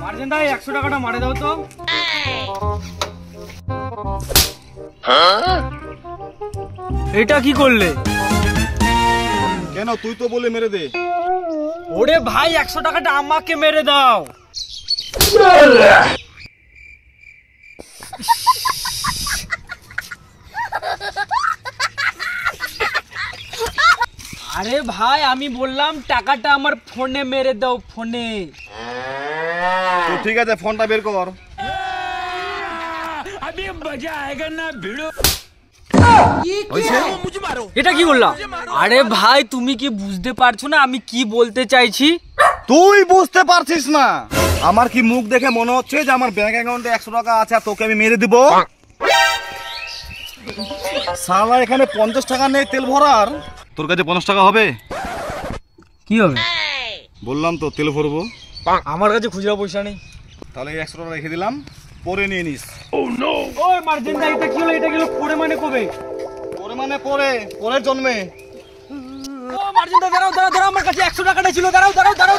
মার্জেন দা 100 টাকাটা মারে দাও তো। এটা কি করলে? কেন তুই তো বলে মেরে দে। ওরে ভাই 100 টাকাটা আমাকে মেরে দাও। আরে ভাই আমি বললাম টাকাটা আমার ফোনে মেরে দাও, ফোনে। তো ঠিক আছে ফোনটা বের কর। अभी मजा आएगा ना भिड़ो। মারো। এটা কি বললা? আরে ভাই তুমি কি বুঝতে পারছো না আমি কি বলতে চাইছি? তুই বুঝতে পারছিস না? আমার কি মুখ দেখে মনে হচ্ছে যে আমার ব্যাংক অ্যাকাউন্টে 100 টাকা আছে আর তোকে আমি মেরে দিব? শালা এখানে 50 টাকা নেই তেল ভরার, তোর কাছে 50 টাকা হবে? কি হবে? বললাম তো তেল ভরবো। আমার কাছে খুচরা পয়সা নেই। তাহলে 100 টাকা রেখে দিলাম, পরে নিয়ে নিস। ওই মার্জিন দা এটা কি হলো? এটা গেল পরে মানে কবে? পরে মানে পরের জন্মে। ও মার্জিন দা দাঁড়াও দাঁড়াও দাঁড়াও, আমার কাছে 100 টাকাটা ছিল, দাঁড়াও দাঁড়াও দাঁড়াও।